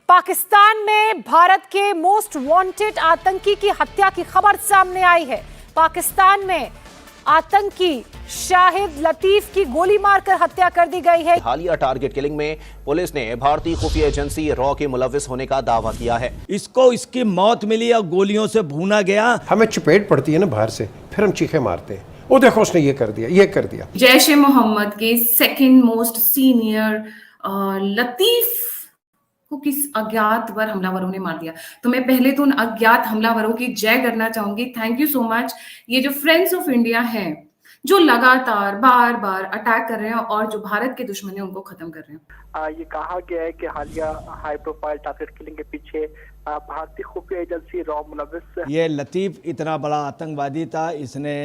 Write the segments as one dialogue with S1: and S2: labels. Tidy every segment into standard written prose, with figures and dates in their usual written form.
S1: पाकिस्तान में भारत के most wanted आतंकी की हत्या की खबर सामने आई है। पाकिस्तान में आतंकी शाहिद लतीफ की गोली मारकर हत्या कर दी गई है।
S2: हालिया टारगेट किलिंग में पुलिस ने भारतीय खुफिया एजेंसी रॉ के मुलविस होने का दावा किया है।
S3: इसको इसकी मौत मिली या गोलियों से भूना गया।
S4: हमें चपेट पड़ती है ना बाहर से, फिर हम चीखे मारते हैं, वो देखो उसने ये कर दिया, ये कर दिया।
S5: जैश ए मोहम्मद के सेकंड मोस्ट सीनियर लतीफ को किस अज्ञात वर हमलावरों ने मार दिया। तो मैं पहले तो उन अज्ञात हमलावरों की जय करना चाहूंगी। Thank you so much. ये जो फ्रेंड्स ऑफ इंडिया हैं जो लगातार बार बार अटैक कर रहे हैं और जो भारत के दुश्मन है उनको खत्म कर रहे हैं।
S6: ये कहा गया है कि हालिया हाई प्रोफाइल टारगेट किलिंग के पीछे भारतीय खुफिया एजेंसी रॉ मुलविस।
S3: ये लतीफ इतना बड़ा आतंकवादी था, इसने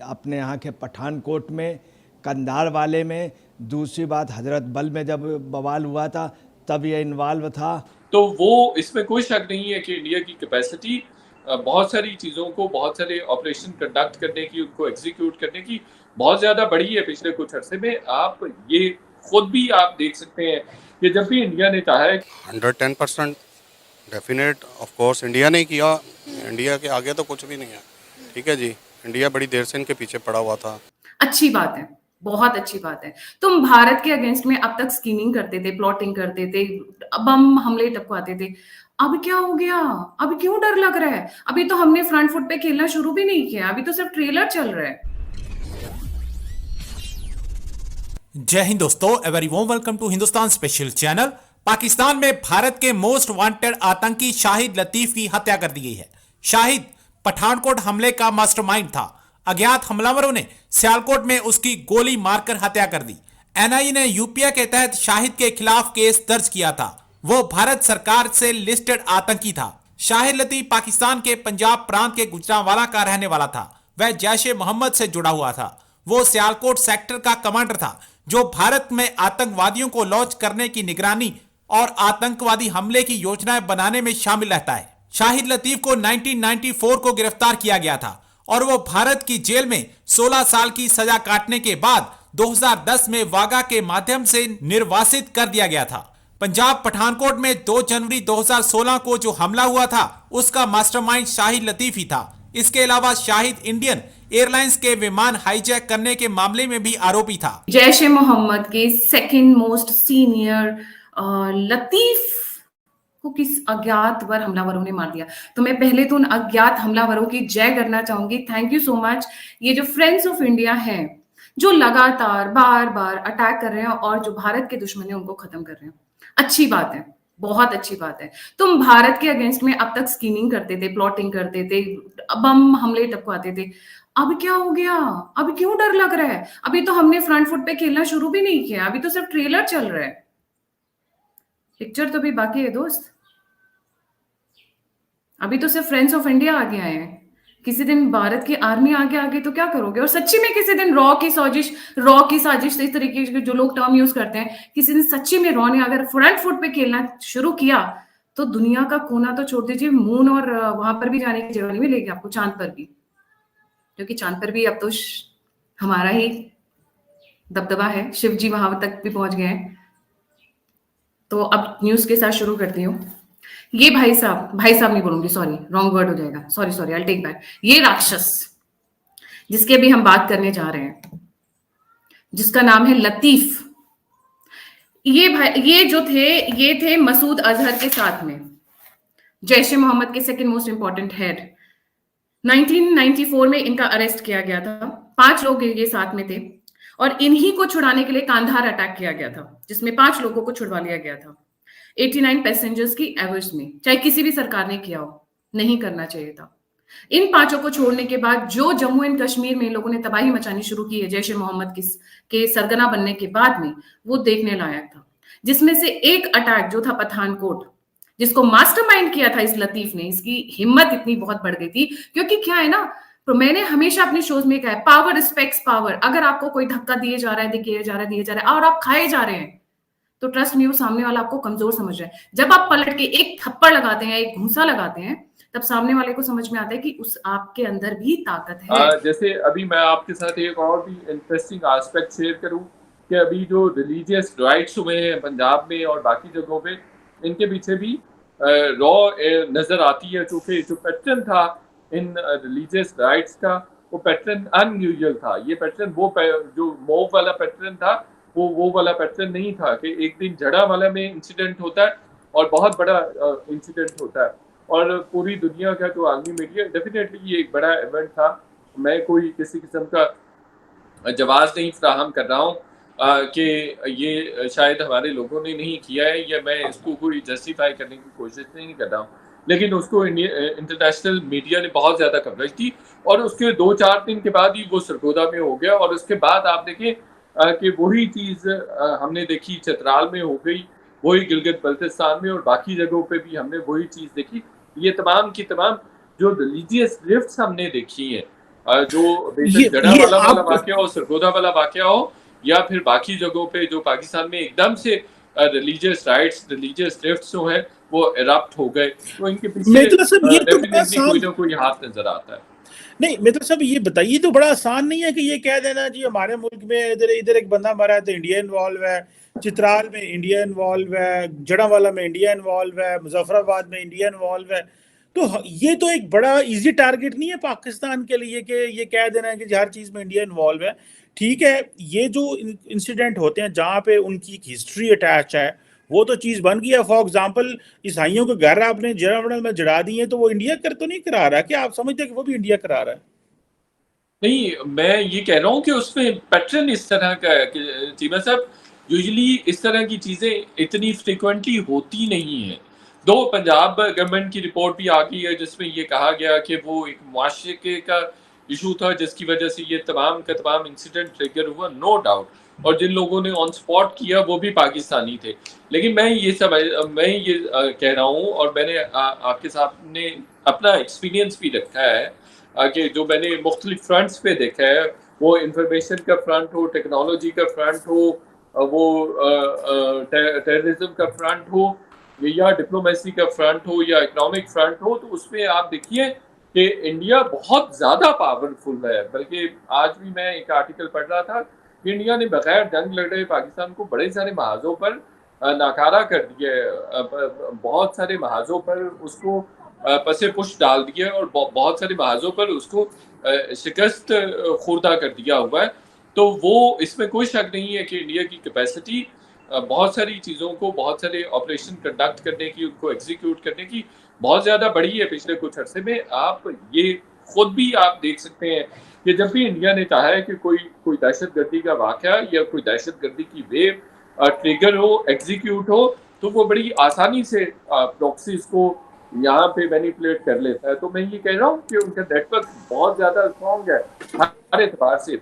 S3: अपने यहाँ के पठानकोट में, कंधार वाले में, दूसरी बात हजरत बल में जब बवाल हुआ था तब ये इन्वॉल्व था।
S7: तो वो इसमें कोई शक नहीं है कि इंडिया की कैपेसिटी बहुत सारी चीज़ों को, बहुत सारे ऑपरेशन कंडक्ट करने की, उनको एग्जीक्यूट करने की बहुत ज़्यादा बढ़ी है पिछले कुछ अरसे में। आप ये खुद भी आप देख सकते हैं कि जब भी इंडिया ने चाहा है
S8: 110% डेफिनेट ऑफ कोर्स इंडिया ने किया, इंडिया के आगे तो कुछ भी नहीं है। ठीक है जी, इंडिया बड़ी देर से इनके पीछे पड़ा हुआ था।
S5: अच्छी बात है, बहुत अच्छी बात है। तुम भारत के अगेंस्ट में अब तक स्कीमिंग करते थे, प्लॉटिंग करते थे, बम हमले टपकाते थे। अब क्या हो गया? अब क्यों डर लग रहा है? अभी तो हमने फ्रंट फुट पे खेलना शुरू भी नहीं किया, अभी तो सिर्फ ट्रेलर चल रहा है।
S9: जय हिंद दोस्तों, a very warm welcome to Hindustan special channel. Pakistan में भारत के मोस्ट वांटेड आतंकी शाहिद लतीफ की हत्या कर दी गई है। शाहिद पठानकोट हमले का मास्टरमाइंड था। अज्ञात हमलावरों ने सियालकोट में उसकी गोली मारकर हत्या कर दी। एनआईए ने यूपीए के तहत शाहिद के खिलाफ केस दर्ज किया था। वो भारत सरकार से लिस्टेड आतंकी था। शाहिद लतीफ पाकिस्तान के पंजाब प्रांत के गुजरांवाला का रहने वाला था। वह जैश ए मोहम्मद से जुड़ा हुआ था। वो सियालकोट सेक्टर का कमांडर था जो भारत में आतंकवादियों को लॉन्च करने की निगरानी और आतंकवादी हमले की योजनाएं बनाने में शामिल रहता है। शाहिद लतीफ को 1994 को गिरफ्तार किया गया था और वो भारत की जेल में 16 साल की सजा काटने के बाद 2010 में वागा के माध्यम से निर्वासित कर दिया गया था। पंजाब पठानकोट में 2 जनवरी 2016 को जो हमला हुआ था उसका मास्टरमाइंड शाहिद लतीफ ही था। इसके अलावा शाहिद इंडियन एयरलाइंस के विमान हाईजैक करने के मामले में भी आरोपी था।
S5: जैश ए मोहम्मद के सेकंड मोस्ट सीनियर लतीफ को किस अज्ञात वर हमलावरों ने मार दिया। तो मैं पहले तो उन अज्ञात हमलावरों की जय करना चाहूंगी। Thank you so much. ये जो फ्रेंड्स ऑफ इंडिया हैं जो लगातार बार बार अटैक कर रहे हैं और जो भारत के दुश्मन है उनको खत्म कर रहे हैं। अच्छी बात है, बहुत अच्छी बात है। तुम भारत के अगेंस्ट में अब तक स्कीमिंग करते थे, प्लॉटिंग करते थे, बम हमले टपकाते थे। अब क्या हो गया? अब क्यों डर लग रहा है? अभी तो हमने फ्रंट फुट पे खेलना शुरू भी नहीं किया, अभी तो सिर्फ ट्रेलर चल रहा है, पिक्चर तो भी बाकी है दोस्त। अभी तो सिर्फ फ्रेंड्स ऑफ इंडिया आगे आए हैं। किसी दिन भारत की आर्मी आगे आगे तो क्या करोगे? और सच्ची में किसी दिन रॉ की साजिश इस तरीके के जो लोग टर्म यूज करते हैं, किसी दिन सच्ची में रॉ ने अगर फ्रंट फुट पे खेलना शुरू किया तो दुनिया का कोना तो छोड़ दीजिए, मून और वहां पर भी जाने की जगह नहीं मिलेगी आपको, चांद पर भी, क्योंकि चांद पर भी अब तो हमारा ही दबदबा है, शिव जी वहां तक भी पहुंच गए हैं। तो अब न्यूज के साथ शुरू करती हूँ। ये भाई साहब नहीं बोलूंगी, सॉरी रॉन्ग वर्ड हो जाएगा, सॉरी आई टेक बैक। ये राक्षस जिसके भी हम बात करने जा रहे हैं, जिसका नाम है लतीफ, ये जो थे, ये थे मसूद अजहर के साथ में, जैश ए मोहम्मद के सेकंड मोस्ट इंपॉर्टेंट हेड। 1994 में इनका अरेस्ट किया गया था। 5 लोग ये साथ में थे और इन्हीं को छुड़ाने के लिए कांधार अटैक किया गया था, जिसमें 5 लोगों को छुड़वा लिया गया था 89 पैसेंजर्स की एवज में। चाहे किसी भी सरकार ने किया हो, नहीं करना चाहिए था। इन 5 को छोड़ने के बाद जो जम्मू एंड कश्मीर में इन लोगों ने तबाही मचानी शुरू की है जैश ए मोहम्मद के सरगना बनने के बाद में, वो देखने लायक था। जिसमें से एक अटैक जो था पठानकोट, जिसको मास्टरमाइंड किया था इस लतीफ ने, इसकी हिम्मत इतनी बहुत बढ़ गई थी। क्योंकि क्या है ना, तो मैंने हमेशा अपने शोज में कहा है, पावर रिस्पेक्ट्स पावर। अगर आपको कोई धक्का दिए जा रहा है और आप खाए जा रहे हैं, तो ट्रस्ट नहीं, वो सामने वाला आपको कमजोर समझ रहा है। जब आप पलट के एक थप्पड़ लगाते हैं, एक घूंसा लगाते हैं, तब सामने वाले को समझ में आता है कि उस आपके अंदर भी ताकत है।
S7: जैसे अभी मैं आपके साथ एक और भी इंटरेस्टिंग एस्पेक्ट शेयर करूं कि अभी जो रिलीजियस राइट्स हुए हैं पंजाब में और बाकी जगहों पे, इनके पीछे भी रॉ नजर आती है, क्योंकि जो पैटर्न था इन रिलीजियस राइट्स का, वो पैटर्न अनयूजुअल था। ये पैटर्न जो मोव वाला पैटर्न था, वो वाला पैटर्न नहीं था कि एक दिन जड़ा वाला में इंसिडेंट होता है और बहुत बड़ा इंसिडेंट होता है। और पूरी दुनिया का जो आलमी मीडिया, डेफिनेटली ये एक बड़ा इवेंट था। मैं कोई किसी किस्म का जवाब नहीं फ्राहम कर रहा हूँ कि ये शायद हमारे लोगों ने नहीं किया है, या मैं इसको कोई जस्टिफाई करने की कोशिश नहीं कर रहा हूँ, लेकिन उसको इंटरनेशनल मीडिया ने बहुत ज़्यादा कवरेज दी और उसके 2-4 दिन के बाद ही वो सरगोदा में हो गया। और उसके बाद आप देखें कि वही चीज़ हमने देखी चित्राल में हो गई, वही गिलगित बल्तिस्तान में, और बाकी जगहों पे भी हमने वही चीज़ देखी। ये तमाम की तमाम जो रिलीजियस रिफ्ट्स हमने देखी हैं, जो बेशक जड़ा वाला वाक़या हो, सरगोदा वाला वाक़या हो, या फिर बाकी जगहों पे जो पाकिस्तान में एकदम से रिलीजियस राइट्स, रिलीजियस रिफ्ट्स जो हैं वो इरप्ट हो गए, तो इनके पीछे डेफिनेटली कोई ना कोई हाथ नजर आता है।
S10: नहीं मतलब सब ये बताइए, तो बड़ा आसान नहीं है कि ये कह देना जी हमारे मुल्क में इधर एक बंदा मरा है तो इंडिया इन्वॉल्व है, चित्राल में इंडिया इन्वॉल्व है, जड़ावाला में इंडिया इन्वॉल्व है, मुजफ्फराबाद में इंडिया इन्वॉल्व है। तो ये तो एक बड़ा इजी टारगेट नहीं है पाकिस्तान के लिए कि ये कह देना है कि हर चीज में इंडिया इन्वॉल्व है। ठीक है, ये जो इंसिडेंट होते हैं जहाँ पे उनकी हिस्ट्री अटैच है वो तो चीज बन गई है। फॉर एग्जाम्पल ईसाइयों के घर आपने जड़ावड़ा में जड़ा दिए, तो वो इंडिया कर तो नहीं करा रहा, क्या आप समझते हैं कि वो भी इंडिया करा रहा है?
S7: नहीं, मैं ये कह रहा हूँ कि उसमें पैटर्न इस तरह का है कि चीमा साहब, यूजुअली इस तरह की चीज़ें इतनी फ्रिक्वेंटली होती नहीं है। दो पंजाब गवर्नमेंट की रिपोर्ट भी आ गई है जिसमें ये कहा गया कि वो एक मुआशरे का इशू था जिसकी वजह से ये तमाम का तमाम इंसिडेंट ट्रिगर हुआ, नो डाउट, और जिन लोगों ने ऑन स्पॉट किया वो भी पाकिस्तानी थे। लेकिन मैं ये कह रहा हूँ, और मैंने आपके सामने अपना एक्सपीरियंस भी रखा है कि जो मैंने मुख्तलिफ फ्रंट्स पे देखा है, वो इंफॉर्मेशन का फ्रंट हो, टेक्नोलॉजी का फ्रंट हो, वो टेररिज्म का फ्रंट हो, या डिप्लोमेसी का फ्रंट हो, या इकोनॉमिक फ्रंट हो, तो उसमें आप देखिए कि इंडिया बहुत ज़्यादा पावरफुल है। बल्कि आज भी मैं एक आर्टिकल पढ़ रहा था कि इंडिया ने बगैर जंग लड़े पाकिस्तान को बड़े सारे महाजों पर नाकारा कर दिया, बहुत सारे महाजों पर उसको पसे पुश डाल दिया, और बहुत सारे महाजों पर उसको शिकस्त खुर्दा कर दिया हुआ है। तो वो इसमें कोई शक नहीं है कि इंडिया की कैपेसिटी बहुत सारी चीज़ों को, बहुत सारे ऑपरेशन कंडक्ट करने की, उनको एग्जीक्यूट करने की बहुत ज़्यादा बढ़ी है पिछले कुछ अरसे में। आप ये खुद भी आप देख सकते हैं कि जब भी इंडिया ने चाहा है कि कोई दहशतगर्दी का वाक़या या कोई दहशतगर्दी की वेव ट्रिगर हो, एग्जीक्यूट हो, तो वो बड़ी आसानी से प्रॉक्सीज को यहाँ पे मैनिपुलेट कर लेता है। तो मैं ये कह रहा हूँ कि उनका नेटवर्क बहुत ज़्यादा स्ट्रॉन्ग है हर एतबार से।